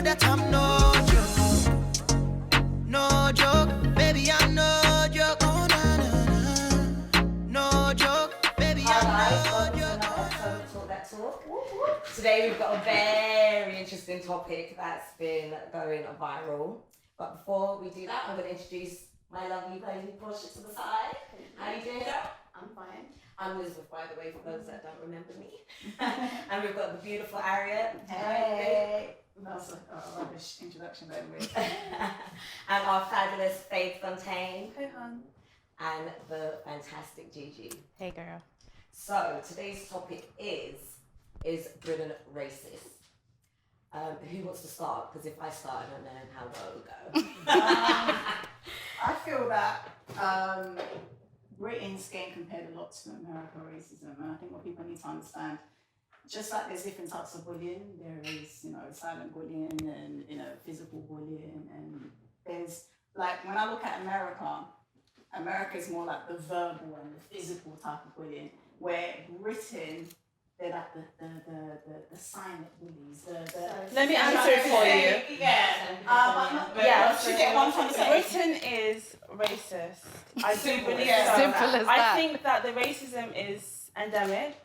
that I'm no joke. No joke, baby, I'm no joke. Oh, na, na, na. No joke, baby, Hi I'm guys, no welcome to joke. another episode of Talk That Talk. Today we've got a very interesting topic that's been going viral. But before we do that, I'm going to introduce my lovely lady Porsche to the side. How you doing, girl? I'm fine. I'm Elizabeth, by the way, for those that don't remember me. And we've got the beautiful Ariete. Hey. That's a rubbish introduction, by the way. And our fabulous Faith Fontaine. Hey, hon. And the fantastic Gigi. Hey girl. So today's topic is Britain racist? Who wants to start? Because if I start, I don't know how well it'll go. I feel that Britain's getting compared a lot to American racism, and I think what people need to understand, just like there's different types of bullying, there is, silent bullying and, physical bullying, and there's, like, when I look at America is more like the verbal and the physical type of bullying, where Britain, they're like the silent bullies. Let me answer it for you. Britain is racist. I do believe so. Simple as I that. think that the racism is endemic.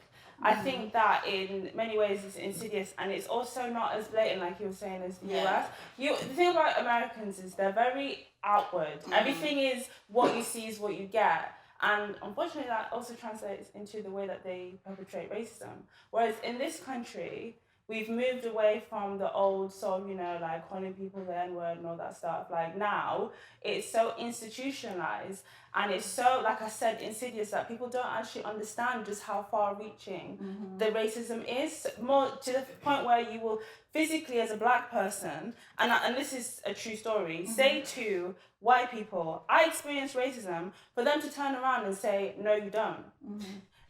I think that in many ways it's insidious, and it's also not as blatant, like you were saying, as the US. The thing about Americans is they're very outward. Everything is what you see is what you get. And unfortunately, that also translates into the way that they perpetrate racism. Whereas in this country, we've moved away from the old sort of, like calling people the N-word and all that stuff. Like now, it's so institutionalized and it's so, like I said, insidious that people don't actually understand just how far-reaching the racism is. More to the point where you will physically, as a black person, and this is a true story, say to white people, I experienced racism, for them to turn around and say, no, you don't.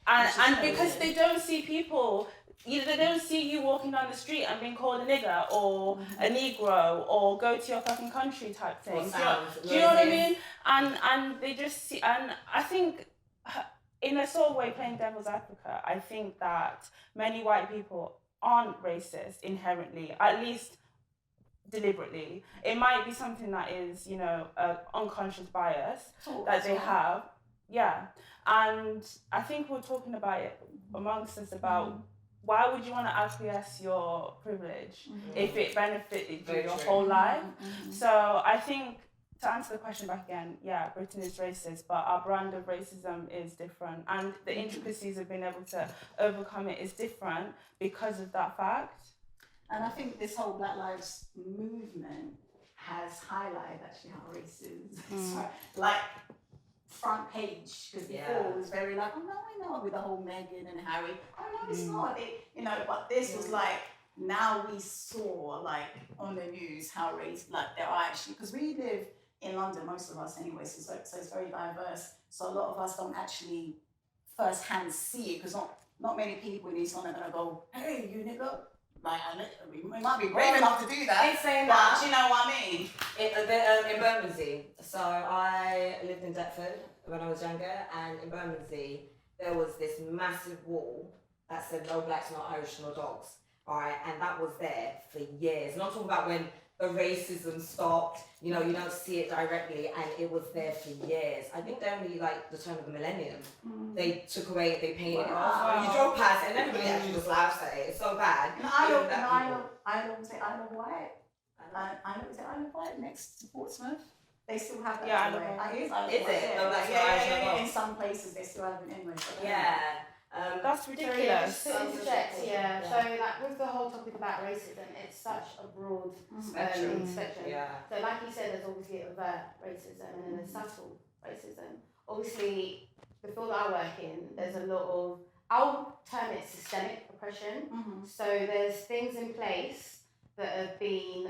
And because they don't see people, they don't see you walking down the street and being called a nigger or a negro or go to your fucking country type thing. Do you know what I mean? And they just see, and I think in a sort of way, playing devil's advocate, I think that many white people aren't racist inherently, at least deliberately. It might be something that is, unconscious bias that they have. Yeah. And I think we're talking about it amongst us about why would you want to acquiesce your privilege if it benefited you your whole life? So I think, to answer the question back again, yeah, Britain is racist, but our brand of racism is different. And the intricacies of being able to overcome it is different because of that fact. And I think this whole Black Lives Movement has highlighted actually how racist it's like front page, because before it was very like, oh no, I know, with the whole Meghan and Harry, oh no, it's not, but this was like, now we saw like on the news how racist, like there are actually, because we live in London, most of us anyway, so it's very diverse, so a lot of us don't actually first-hand see it, because not many people in East London are going to go, hey, you nigga. Like, we might be brave enough to do that. Ain't saying but that. Do you know what I mean? In Bermondsey. So I lived in Deptford when I was younger, and in Bermondsey there was this massive wall that said no blacks, no Irish, no dogs. Alright, and that was there for years. Not talking about when the racism stopped, you don't see it directly, and it was there for years. I think they only like the turn of the millennium. They took away, they painted it off. You drove past and everybody actually just laughs at it. It's so bad. And I don't say Isle of Wight. I don't say Isle of Wight next to Portsmouth. They still have that. Yeah, anyway. Is it? No, that's Yeah. In some places they still have it anyway. That's ridiculous. So like with the whole topic about racism, it's such a broad spectrum. Yeah. So like you said, there's obviously overt racism and then there's subtle racism. Obviously, the field that I work in, there's a lot of, I'll term it systemic oppression. So there's things in place that have been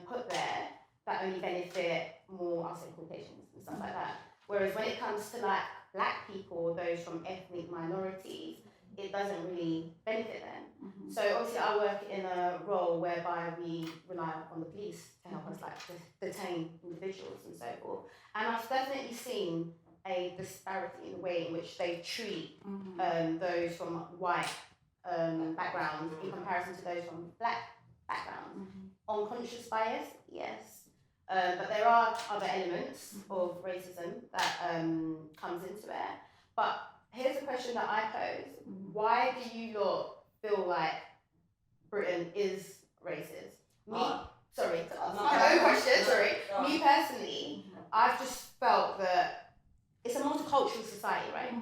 put there that only benefit more, I'll say, Caucasians and stuff like that. Whereas when it comes to like black people or those from ethnic minorities, it doesn't really benefit them. So obviously I work in a role whereby we rely on the police to help us like detain individuals and so forth. And I've definitely seen a disparity in the way in which they treat those from white backgrounds in comparison to those from black backgrounds. unconscious bias, yes. But there are other elements of racism that comes into it. But here's a question that I pose. Why do you lot feel like Britain is racist? Me personally, I've just felt that it's a multicultural society, right?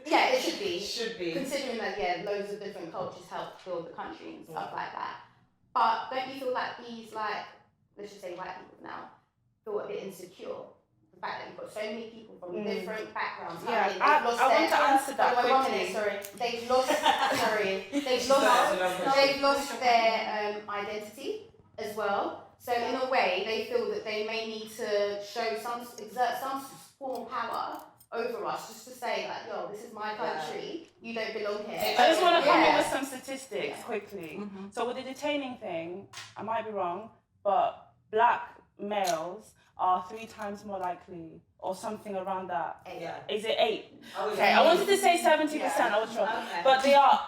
Yeah, it should be. Should be. Considering that, loads of different cultures help build the country and stuff like that. But don't you feel like these, let's just say white people now, feel a bit insecure? The fact that you've got so many people from different backgrounds. Yeah, I want to answer that quickly. They've lost their identity as well. So in a way, they feel that they may need to exert some form of power over us, just to say like, yo, this is my country, you don't belong here. I just want to come in with some statistics quickly. So with the detaining thing, I might be wrong, but black males are 3 times more likely, or something around that. Is it 8? Okay, I wanted to say 70%, I was wrong. But they are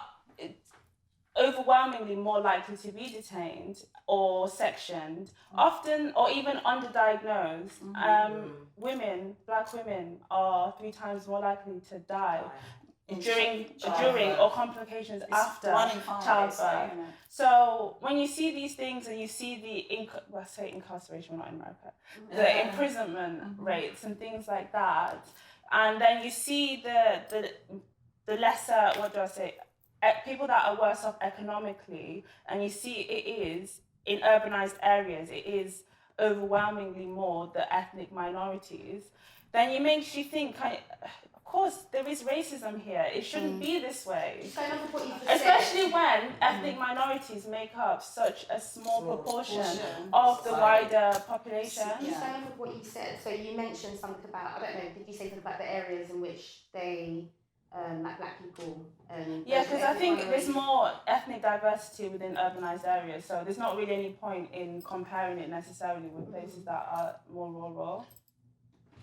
overwhelmingly more likely to be detained or sectioned, often or even underdiagnosed. Black women are 3 times more likely to die during or complications after childbirth. So when you see these things and you see the incarceration, not in America, the imprisonment rates and things like that, and then you see the lesser, people that are worse off economically, and you see it is in urbanized areas, it is overwhelmingly more the ethnic minorities, then it makes you think, of course, there is racism here. It shouldn't be this way. Especially when ethnic minorities make up such a small proportion of the wider population. Just going off of what you said, so you mentioned something about, I don't know, did you say something about the areas in which they like black people? Because I think there's more ethnic diversity within urbanized areas, so there's not really any point in comparing it necessarily with places that are more rural.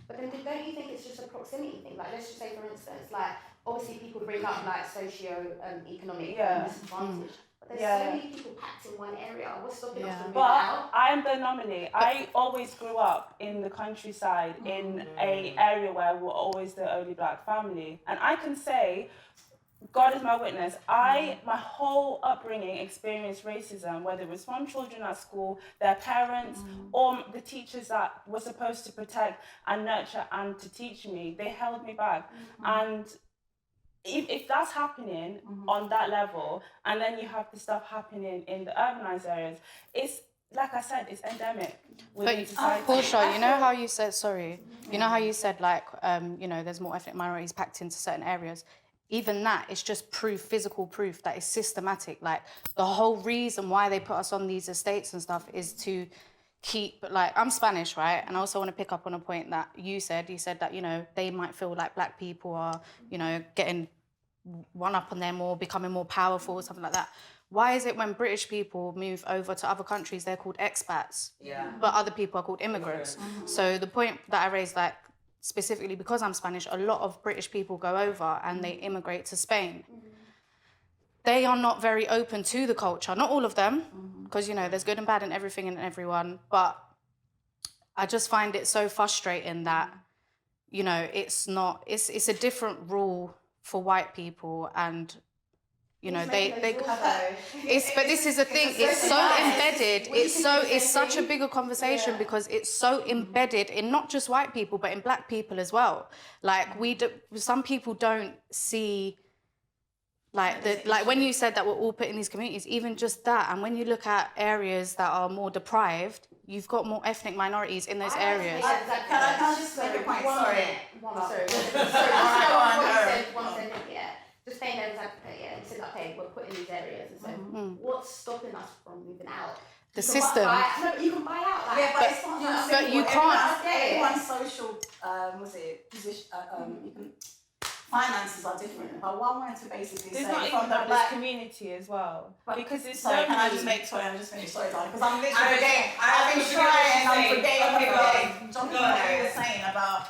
But then don't you think it's just a proximity thing? Like, let's just say, for instance, like, obviously people bring up like socio-economic disadvantage. But there's so many people packed in one area. What's stopping us from moving out? I am the anomaly. I always grew up in the countryside, in an area where we're always the only black family. And I can say, God is my witness, my whole upbringing experienced racism, whether it was from children at school, their parents, or the teachers that were supposed to protect and nurture and to teach me. They held me back. And if that's happening on that level, and then you have the stuff happening in the urbanized areas, it's, like I said, it's endemic within society. Portia, you know how you said, like, there's more ethnic minorities packed into certain areas? Even that is just physical proof that is systematic. Like, the whole reason why they put us on these estates and stuff is to keep, like, I'm Spanish, right? And I also want to pick up on a point that you said that, they might feel like black people are, getting one up on them or becoming more powerful or something like that. Why is it when British people move over to other countries, they're called expats, but other people are called immigrants? So the point that I raised, like, specifically because I'm Spanish, a lot of British people go over and they immigrate to Spain. They are not very open to the culture. Not all of them, because, there's good and bad in everything and everyone. But I just find it so frustrating that, it's a different rule for white people, and but this is the thing, it's so embedded, it's such a bigger conversation because it's so embedded in not just white people but in black people as well. Like, some people don't see, like when you said that we're all put in these communities, even just that, and when you look at areas that are more deprived, you've got more ethnic minorities in those areas. Can I just make a point? Sorry. Just saying there was you said, okay, we're put in these areas, and so what's stopping us from moving out? The system. You can buy out. But it's not. But you can't. Everyone's social, position. Finances are different. But what I wanted to basically There's say not from even the that black community as well, because it's Sorry, so can I just make? Sorry, I'm just finished. Sorry, darling, because I'm literally forgetting. I've been trying. I'm forgetting. John, what you were saying about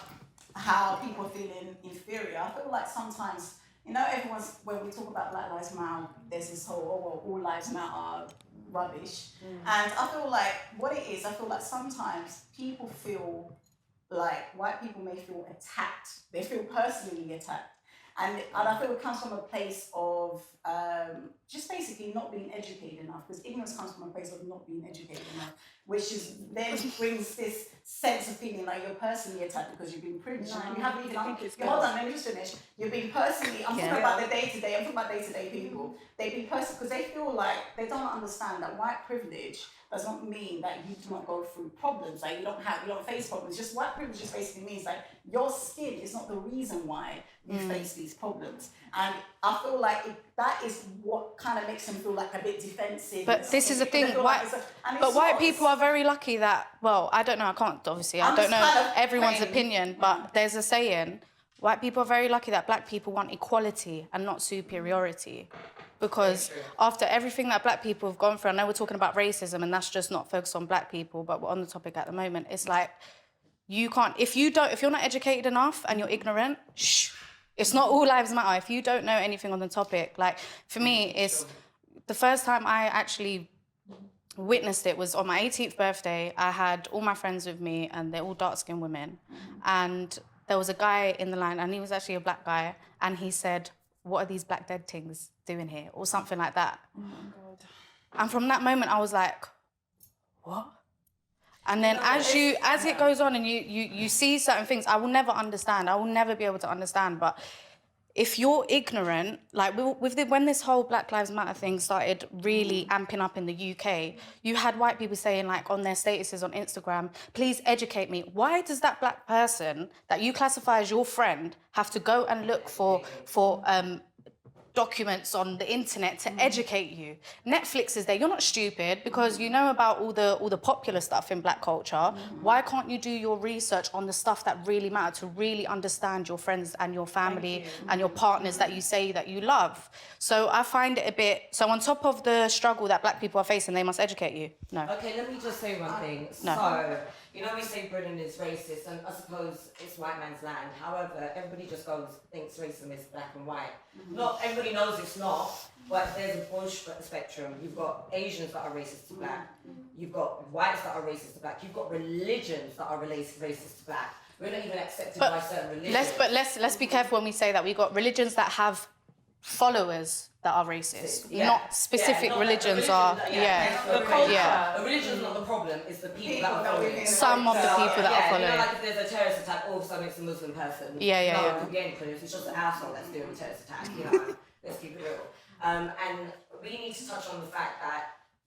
how people are feeling inferior. I feel like sometimes, everyone's, when we talk about Black Lives Matter, there's this whole, all lives matter, rubbish. And I feel like what it is, I feel like sometimes people feel like white people may feel attacked. They feel personally attacked. And I feel it comes from a place of just basically not being educated enough, because ignorance comes from a place of not being educated enough, which is then brings this sense of feeling like you're personally attacked because you've been privileged. You haven't even, hold on, let me just finish. You've been personally, I'm talking about the day-to-day, I'm talking about day-to-day people. They've been personally, because they feel like they don't understand that white privilege does not mean that you do not go through problems, like you don't face problems. Just white privilege just basically means like your skin is not the reason why you face these problems. And I feel like that is what kind of makes them feel like a bit defensive. But this is the thing, white people are very lucky that, well, I don't know, I can't obviously, I don't know everyone's opinion, but there's a saying, white people are very lucky that black people want equality and not superiority. Because after everything that black people have gone through, I know we're talking about racism and that's just not focused on black people, but we're on the topic at the moment. It's like, you can't, if you're not educated enough and you're ignorant, it's not all lives matter. If you don't know anything on the topic, like for me, it's the first time I actually witnessed it was on my 18th birthday. I had all my friends with me and they're all dark-skinned women. And there was a guy in the line and he was actually a black guy. And he said, "What are these black dead things doing here?" Or something like that. Oh my God. And from that moment, I was like, what? And then as it goes on and you see certain things, I will never understand. I will never be able to understand. But if you're ignorant, like when this whole Black Lives Matter thing started really amping up in the UK, you had white people saying like on their statuses on Instagram, "Please educate me." Why does that black person that you classify as your friend have to go and look for documents on the internet to educate you? Netflix is there. You're not stupid because you know about all the popular stuff in black culture. Why can't you do your research on the stuff that really matter to really understand your friends and your family and your partners that you say that you love? So I find it a bit, so on top of the struggle that black people are facing, they must educate you. No. Okay, let me just say one thing. No. So, you know, we say Britain is racist, and I suppose it's white man's land. However, everybody just thinks racism is black and white. Not everybody knows it's not, but there's a broad spectrum. You've got Asians that are racist to black. You've got whites that are racist to black. You've got religions that are racist to black. We're not even accepted by certain religions. Let's be careful when we say that. We've got religions that have followers that are racist. Not specific religions are. A religion is not the problem, it's the people that are following. Some of the people that are following. You know, like if there's a terrorist attack, all of a sudden it's a Muslim person. No, it could be any place. It's just the asshole that's doing the terrorist attack. You know, let's keep it real. And we need to touch on the fact that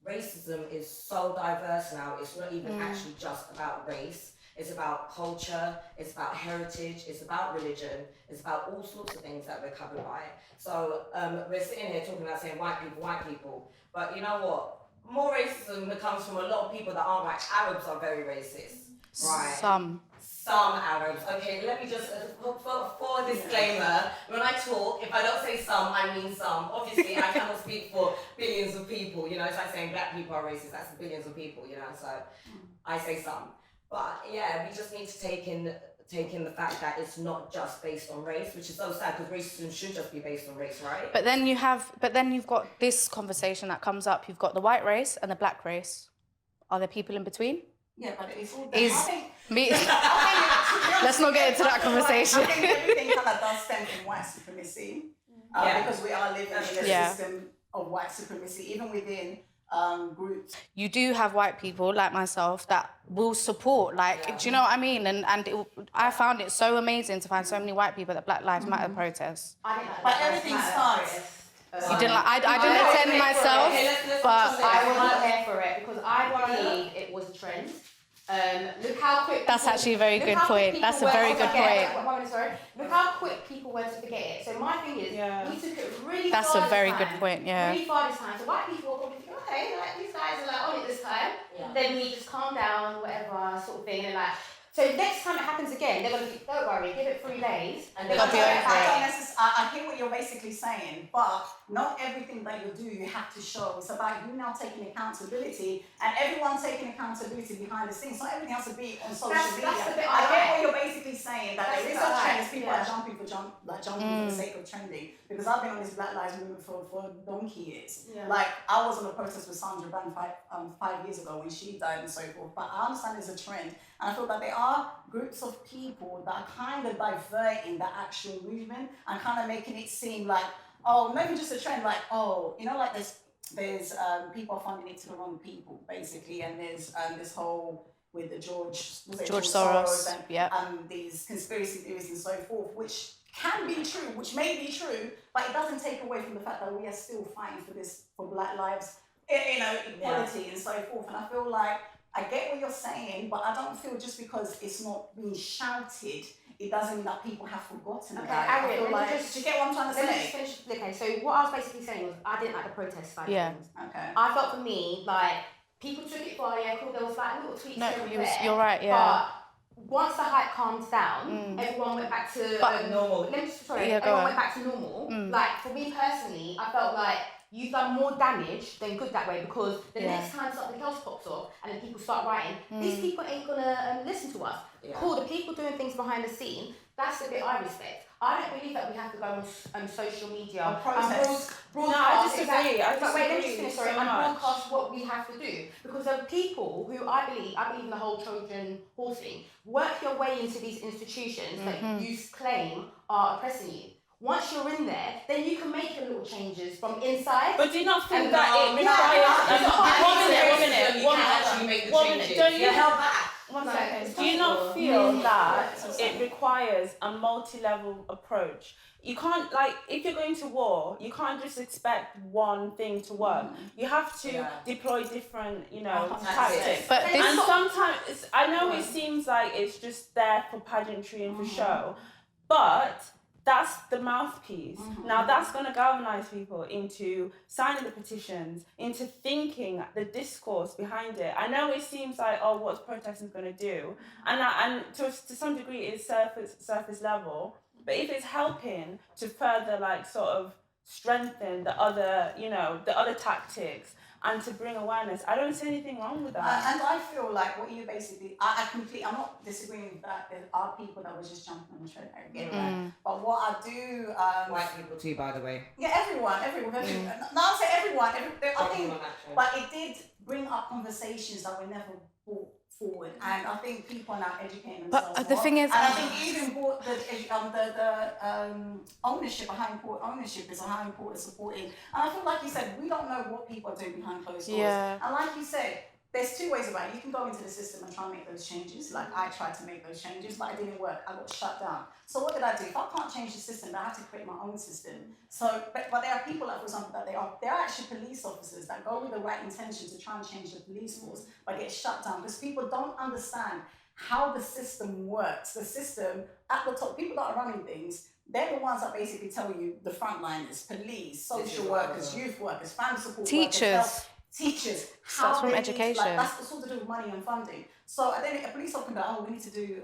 racism is so diverse now. It's not even actually just about race. It's about culture, it's about heritage, it's about religion, it's about all sorts of things that we're covered by. So we're sitting here talking about saying white people, but you know what? More racism comes from a lot of people that aren't white. Arabs are very racist, right? Some Arabs. Okay, let me just, for a disclaimer, when I talk, if I don't say some, I mean some. Obviously, I cannot speak for billions of people, you know, it's like saying black people are racist, that's billions of people, you know, so I say some. But yeah, we just need to take in the fact that it's not just based on race, which is so sad because racism should just be based on race, right? But then you've got this conversation that comes up. You've got the white race and the black race. Are there people in between? Yeah, but it's all. Let's not get into that conversation. I think everything kind of does stem from white supremacy, because we are living in a system of white supremacy, even within groups. You do have white people like myself that will support, do you know what I mean? And I found it so amazing to find so many white people at Black Lives Matter protests. But everything starts. You didn't like? I didn't attend myself, but I wasn't there for it because I believe it was a trend. Look how quick. That's actually a very good point. That's a very good point. Look how quick people were to forget it. So my thing is, we took it really That's far a very this good time, point, yeah. Really far this time. So white people are probably thinking, okay, like these guys are like on it this time. Then we just calm down, whatever sort of thing, and like. So next time it happens again, they're gonna think, don't worry, give it 3 days, and they'll be over it. I I hear what you're basically saying, but not everything that you do you have to show. It's about you now taking accountability and everyone taking accountability behind the scenes. Not everything has to be on social media. That's the bit I get like. what you're basically saying, that there is a trend, people are jumping for the sake of trending. Because I've been on this Black Lives Movement for donkey years. Yeah. Like, I was on a protest with Sandra Brand 5 years ago when she died and so forth. But I understand there's a trend. And I feel that there are groups of people that are kind of diverting the actual movement and kind of making it seem like, oh, not even just a trend, like, oh, you know, like there's people funding it to the wrong people, basically. And there's this whole, with the George Soros and these conspiracy theories and so forth, which can be true, which may be true, but it doesn't take away from the fact that we are still fighting for Black lives, equality and so forth. And I feel like I get what you're saying, but I don't feel just because it's not being shouted, it doesn't mean that people have forgotten about it. I feel like, do you get what I'm trying to say? Let me just finish. Okay, so what I was basically saying was I didn't like the protest side of things. Okay. I felt for me, like, people took it for, yeah, cool, there was like little tweets here and there. You're right, yeah. But once the hype calmed down, everyone went back to normal. Everyone went back to normal. Like, for me personally, I felt like you've done more damage than good that way, because the next time something else pops off and then people start writing, these people ain't gonna listen to us. Cool, the people doing things behind the scene, that's the bit I respect. I don't believe that we have to go on social media and broadcast. No, I disagree. But wait, let me just finish, sorry, and broadcast what we have to do. Because there are people who I believe in the whole Trojan horse thing, work your way into these institutions that you claim are oppressing you. Once you're in there, then you can make your little changes from inside. But do you not think that it requires... One minute. Don't you held back? 1 second. Do you not feel that it requires a multi-level approach? You can't, like, if you're going to war, you can't just expect one thing to work. You have to deploy different, tactics. And sometimes, I know it seems like it's just there for pageantry and for show, but that's the mouthpiece. Now that's going to galvanize people into signing the petitions, into thinking the discourse behind it. I know it seems like, oh, what's protesting going to do? And to some degree it's surface level. But if it's helping to further, like, sort of strengthen the other, the other tactics, and to bring awareness, I don't see anything wrong with that. And I feel like what you basically, I'm not disagreeing with that. There are people that were just jumping on the train. I get that. But what I do... white people too, by the way. Yeah, everyone. No, I'll say everyone. I think, but it did bring up conversations that were never brought forward, and I think people are now educating themselves. But the thing is, and I think even brought the ownership, how important ownership is, and how important supporting. And I feel like you said, we don't know what people are doing behind closed doors. Yeah. And like you said, there's two ways about it. You can go into the system and try and make those changes. Like, I tried to make those changes, but it didn't work. I got shut down. So what did I do? If I can't change the system, I have to create my own system. So, but there are people, like, for example, that there are actually police officers that go with the right intention to try and change the police force, but get shut down because people don't understand how the system works. The system at the top, people that are running things, they're the ones that basically tell you, the frontliners, police, social workers, youth workers, family support workers, teachers, starts from education. That's all to do with money and funding. So then a police officer can go, oh, we need to do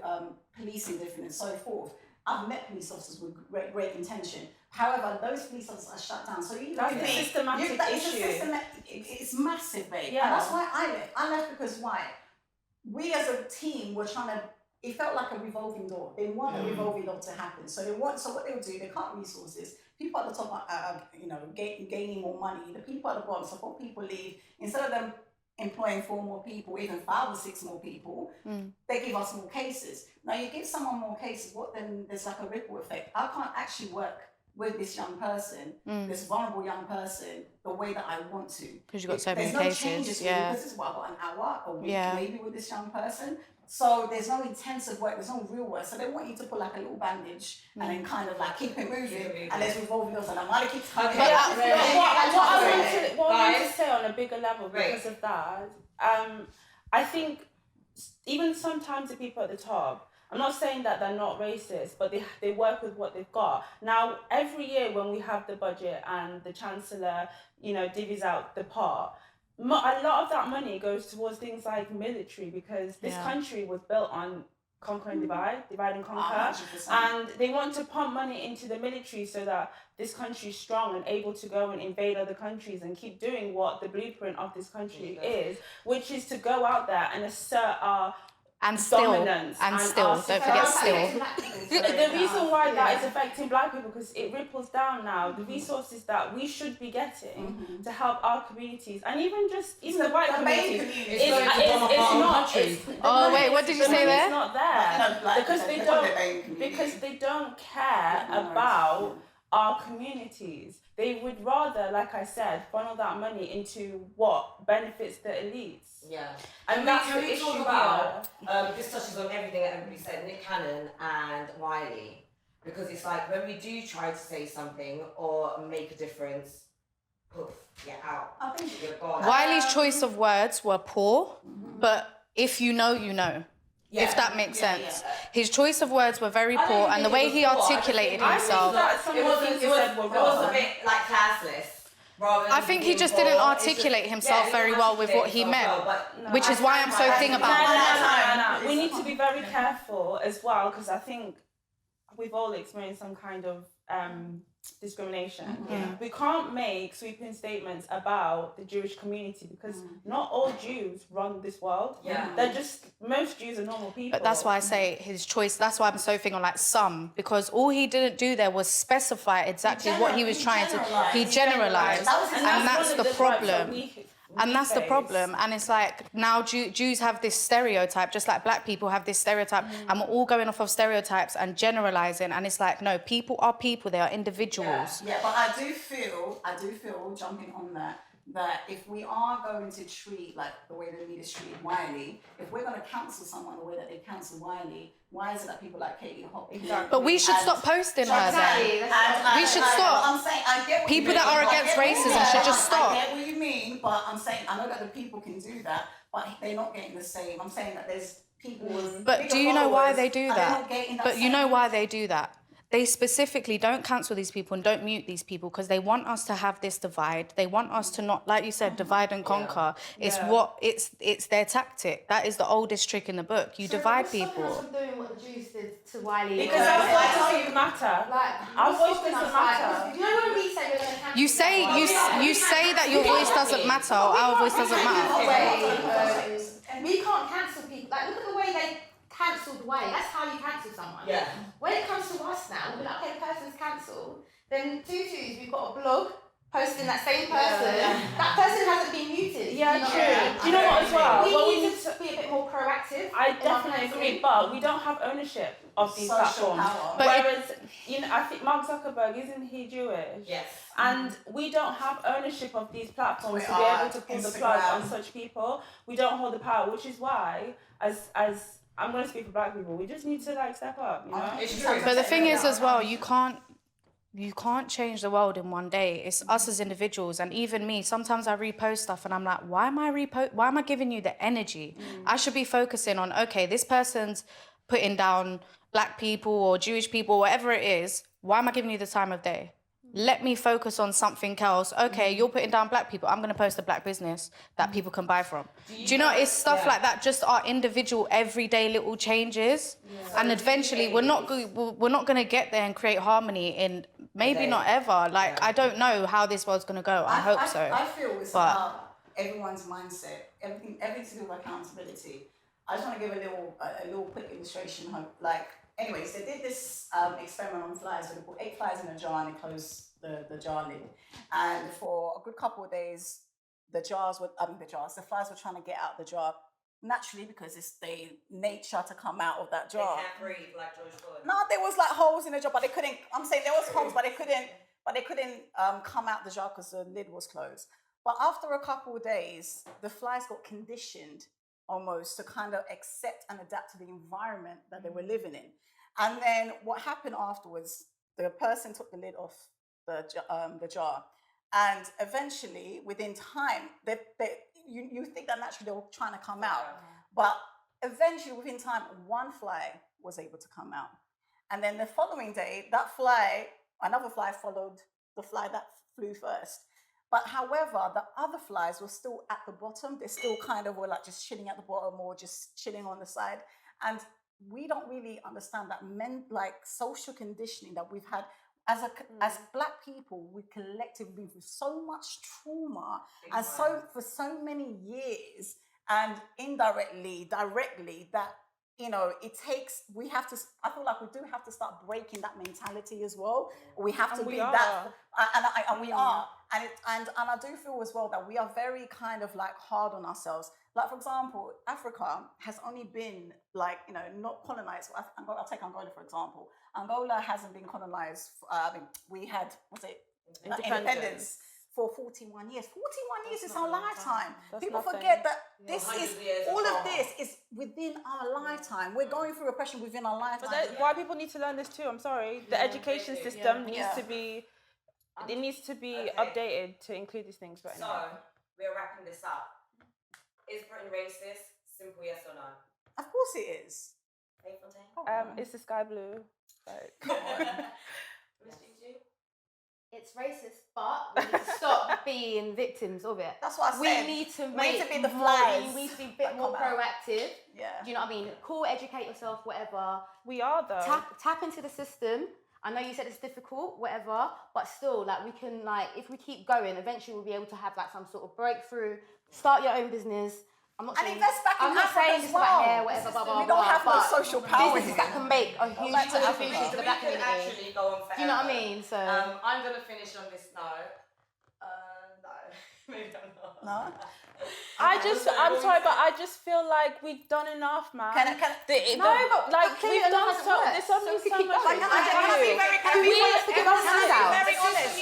policing different and so forth. I've met police officers with great intention. However, those police officers are shut down. So that's a systematic issue. It's massive, babe. Yeah. And that's why I left. I left because why? We as a team were trying to. It felt like a revolving door. They want a revolving door to happen. So So what they'll do, they cut resources. People at the top are gaining more money. The people at the bottom, support people leave. Instead of them employing 4 more people, even 5 or 6 more people, they give us more cases. Now you give someone more cases, then there's like a ripple effect. I can't actually work with this young person, this vulnerable young person, the way that I want to. Because you've got so many cases. There's no changes because this is what I've got an hour, a week maybe with this young person. So there's no intensive work, there's no real work. So they want you to put like a little bandage and then kind of like keep it moving. And there's revolving doors and I'm going to keep coming. What I want to say on a bigger level because of that, I think even sometimes the people at the top, I'm not saying that they're not racist, but they work with what they've got. Now, every year when we have the budget and the Chancellor, divvies out the pot, a lot of that money goes towards things like military because this country was built on conquer and divide and conquer. 100%. And they want to pump money into the military so that this country is strong and able to go and invade other countries and keep doing what the blueprint of this country is, which is to go out there and assert our dominance and our don't forget still. The reason why that is affecting black people, because it ripples down now, the resources that we should be getting to help our communities, and even the white communities, it's Oh wait, what did you say there? It's not there because they don't care about our communities. They would rather, like I said, funnel that money into what benefits the elites. Yeah. And that's the we issue talk here. about, this touches on everything that everybody said, Nick Cannon and Wiley, because it's like when we do try to say something or make a difference, poof, you're out. I think You're gone. Wiley's choice of words were poor, but if you know, you know. If that makes sense. His choice of words were very poor, and the way he articulated himself. It was a bit like classless. I think he just didn't articulate himself very well with what he meant, which is why I'm so thing about it. No. We need to be very careful as well, because I think we've all experienced some kind of discrimination. We can't make sweeping statements about the Jewish community because not all Jews run this world. They're just, most Jews are normal people. But that's why I say his choice, that's why I'm so thinking on like some, because all he didn't do there was specify exactly what he was trying to, he generalized, and that's the problem. And that's the problem. And it's like now Jews have this stereotype, just like black people have this stereotype, and we're all going off of stereotypes and generalizing. And it's like, no, people are people, they are individuals. Yeah, but I do feel, jumping on that if we are going to treat like the way the leaders treated Wiley, if we're going to cancel someone the way that they cancel Wiley, why is it that people like Katie Hop? But we should stop posting her then. We should stop. I'm saying, I get what people you mean. that are against racism should just stop. I get what you mean, but I'm saying, I know that the people can do that, but they're not getting the same. I'm saying that there's people with But do you know why they do that? But you know why they do that? They specifically don't cancel these people and don't mute these people because they want us to have this divide. They want us to not, like you said, divide and conquer. It's their tactic. That is the oldest trick in the book. You divide people. From doing what the Jews did to Wiley. Because our voice doesn't matter. Our voice doesn't matter. You know when we say we're going to cancel You say that your voice doesn't matter or our voice doesn't matter. We can't cancel people. Like, look at the way they cancelled Wiley. That's how you cancel someone. Yeah. When it comes to us now, we're like, okay, the person's cancelled. Then we've got a blog posting that same person. That person hasn't been muted. Yeah, true. Do you know what as well? We need to be a bit more proactive. I definitely agree, but we don't have ownership of these platforms. Whereas, I think Mark Zuckerberg, isn't he Jewish? Yes. And we don't have ownership of these platforms to be able to pull the plug on such people. We don't hold the power, which is why, as I'm going to speak for black people, we just need to step up, you know? It's true. But the thing is as well, you can't change the world in one day. It's us as individuals, and even me. Sometimes I repost stuff and I'm like, why am I giving you the energy? I should be focusing on, okay, this person's putting down black people or Jewish people, whatever it is. Why am I giving you the time of day? Let me focus on something else. Okay, you're putting down black people. I'm going to post a black business that people can buy from. Do you know, it's stuff like that, just our individual, everyday little changes. Yeah. And eventually, we're not going to get there and create harmony in maybe not ever. I don't know how this world's going to go. I hope so. I feel it's about everyone's mindset, everything to do with accountability. I just want to give a little quick illustration. Anyways, they did this experiment on flies where they put 8 flies in a jar and they closed the jar lid. And for a good couple of days, the flies were trying to get out the jar naturally because it's their nature to come out of that jar. They can't breathe like George Floyd. No, there was holes in the jar, but they couldn't. I'm saying there was holes, but they couldn't come out the jar because the lid was closed. But after a couple of days, the flies got conditioned almost to kind of accept and adapt to the environment that they were living in. And then what happened afterwards, the person took the lid off the jar. And eventually, within time, you think that naturally they were trying to come out. But eventually, within time, one fly was able to come out. And then the following day, another fly followed the fly that flew first. But however, the other flies were still at the bottom. They still kind of were just chilling at the bottom or just chilling on the side. And we don't really understand that men, like social conditioning that we've had as Black people, we collectively been through so much trauma and for so many years, and indirectly, directly, that we have to. I feel like we do have to start breaking that mentality as well. We have to be that, and we are, and I do feel as well that we are very kind of like hard on ourselves. Like, for example, Africa has only been like, not colonized. I'll take Angola, for example. Angola hasn't been colonized. We had, independence for 41 years. 41 years is our lifetime. People forget that all of this is within our lifetime. We're going through oppression within our lifetime. But why people need to learn this too? I'm sorry. The education system needs to be, it needs to be updated to include these things. But so, we're wrapping this up. Is Britain racist? Simple yes or no? Of course it is. Hey, Fontaine? Is the sky blue? Come on. Miss Gigi? It's racist, but we need to stop being victims of it. That's what I said. We need to be the flies. We need to be a bit more proactive. Yeah. Do you know what I mean? Cool, educate yourself, whatever. We are though. Tap into the system. I know you said it's difficult, whatever, but still, like, we can, like, if we keep going, eventually we'll be able to have like some sort of breakthrough. Start your own business. I'm not saying, invest back in Africa saying as just well. about hair, whatever, blah, blah, We don't have no but social power businesses here. that can make a huge contribution to the Black community. Actually go on forever. Do you know what I mean? So I'm gonna finish on this note. No, maybe I'm not. No. I'm sorry, but I just feel like we've done enough, man. but we've clearly done enough so. hasn't There's worked, only so we so keep much. going. Can I be very Do we want us to give us hands out? very honest?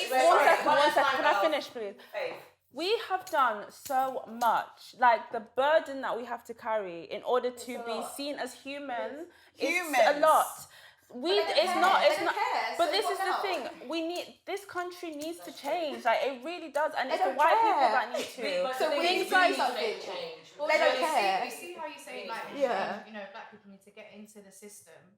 One second. Can I finish, please? Faith. We have done so much. Like, the burden that we have to carry in order to be seen as human is a lot. It's not. But this is the thing. This country needs to change. Like, it really does, and it's the white people that need to. So we need to make something. They don't care. You see how you say, like, Black people need to get into the system.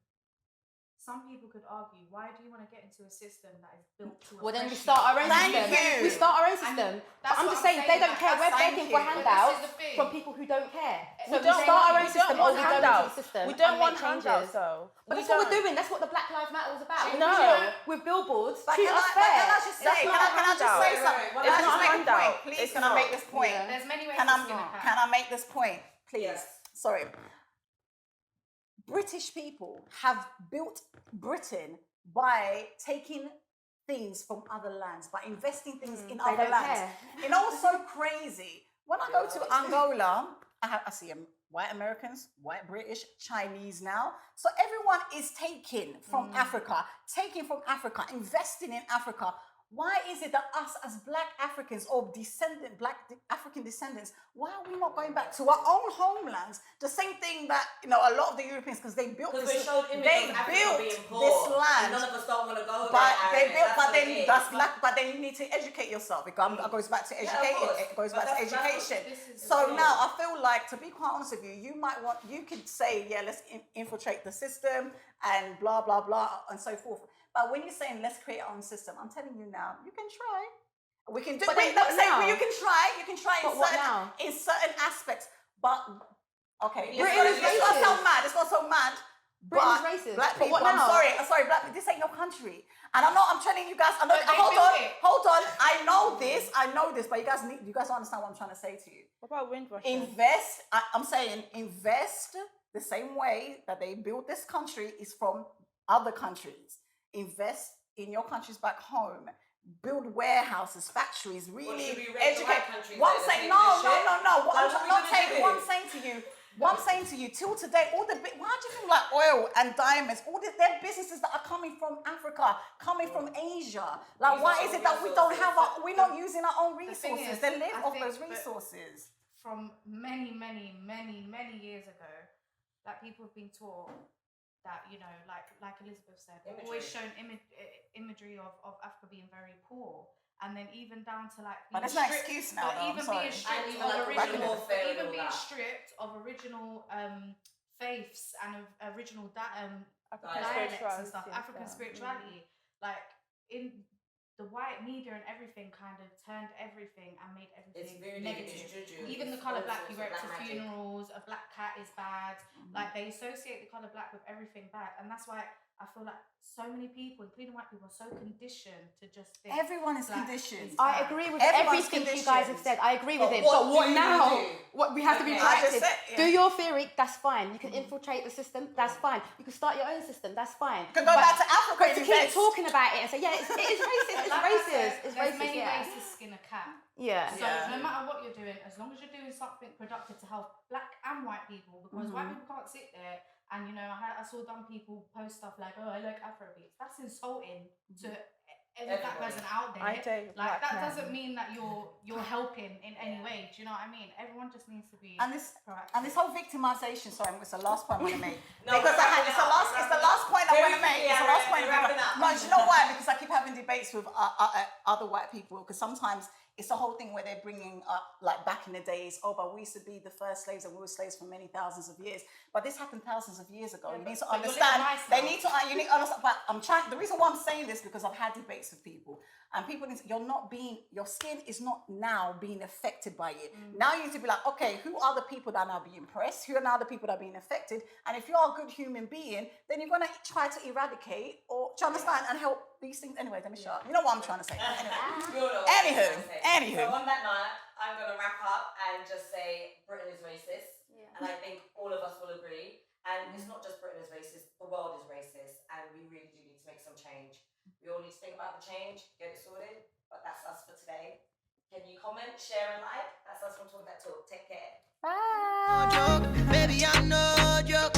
Some people could argue, why do you want to get into a system that is built to Well, then we oppress start you? our own system. We start our own system. But I'm just saying, they don't care. We're begging for handouts from people who don't care. So we start our own system or we go into the system. We don't and want make changes. handouts, though. But that's what we're doing. That's what the Black Lives Matter was about. No. With billboards. But Treat can us I fair. just say something? It's Can I not just a make a handout. point? Please, can I make this point? There's many ways Can to skin a cat. I make this point, please? Yes. Sorry. British people have built Britain by taking things from other lands, by investing things in other don't lands. care. You know what's so crazy? When I go to Angola, I see white Americans, white British, Chinese now. So everyone is taking from Africa, investing in Africa. Why is it that us as Black Africans or Black African descendants, why are we not going back to our own homelands? The same thing that a lot of the Europeans, because they built this land. None of us don't want to go there. But then you need to educate yourself. It goes back to education. So now I feel like, to be quite honest with you, you could say, let's infiltrate the system and blah blah blah and so forth. But when you're saying let's create our own system, I'm telling you now, you can try. We can do it. You can try in certain aspects. But okay, it's not so mad. It's not so mad. Britain's racist. Black But people, what now? I'm sorry, Black people, this ain't your country. And I'm telling you guys, hold on. I know this, but you guys don't understand what I'm trying to say to you. What about Windrush? Invest, I'm saying invest the same way that they built this country is from other countries. Invest in your countries back home. Build warehouses, factories, really educate. What I'm saying, no. What I'm saying to you, till today, why do you think like oil and diamonds, they're businesses that are coming from Africa, coming from Asia? Like, why is it that we're not using our own resources? They live off those resources. From many, many, many, many years ago, that people have been taught that, like Elizabeth said, they've always shown imagery of Africa being very poor, and then even down to like. But that's no excuse now. Even being stripped of original faiths and of original dialects and stuff, African spirituality, like the white media and everything kind of turned everything and made everything negative. Even the colour black, you wear it to funerals, a black cat is bad. Like, they associate the colour black with everything bad. And that's why I feel like so many people, including white people, are so conditioned to just think. Everyone is conditioned. I agree with Everyone's everything you guys have said. I agree with it. what But what do you now? do? What we have to be I just proactive. said, Do your theory, that's fine. You can infiltrate the system, that's fine. You can start your own system, that's fine. Can go back to Africa But to and keep invest. talking about it and say, yeah, it is racist, it's Like I racist, said, it's there's racist, many yeah. ways to skin a cat. Yeah. So no matter what you're doing, as long as you're doing something productive to help black and white people, because white people can't sit there and, you know, I saw dumb people post stuff like, oh, I like Afrobeats. That's insulting to every black person out there. I do. Like, that doesn't mean that you're helping in any way. Do you know what I mean? Everyone just needs to be And this proactive. whole victimization, sorry, it's the last point I'm going to make. No, because it's the last point I'm Very going to make. quickly, It's the last point I'm wrap going it to up. No, do you know why? Because I keep having debates with other white people, because sometimes it's the whole thing where they're bringing up, like back in the days, oh, but we used to be the first slaves and we were slaves for many thousands of years. But this happened thousands of years ago. You need to understand. They need to, you need to understand. But I'm trying, the reason why I'm saying this, because I've had debates with people. And people need to, your skin is not now being affected by it. Now you need to be like, okay, who are the people that are now being oppressed? Who are now the people that are being affected? And if you're a good human being, then you're going to try to eradicate or, do you understand, and help these things. Anyway, let me shut up. You know what I'm trying to say. Anyway. Anywho. So on that note, I'm going to wrap up and just say Britain is racist. And I think all of us will agree. And it's not just Britain is racist, the world is racist. And we really do need to make some change. We all need to think about the change, get it sorted. But that's us for today. Can you comment, share, and like? That's us from Talk That Talk. Take care. Bye. No joke, baby, I'm no joke.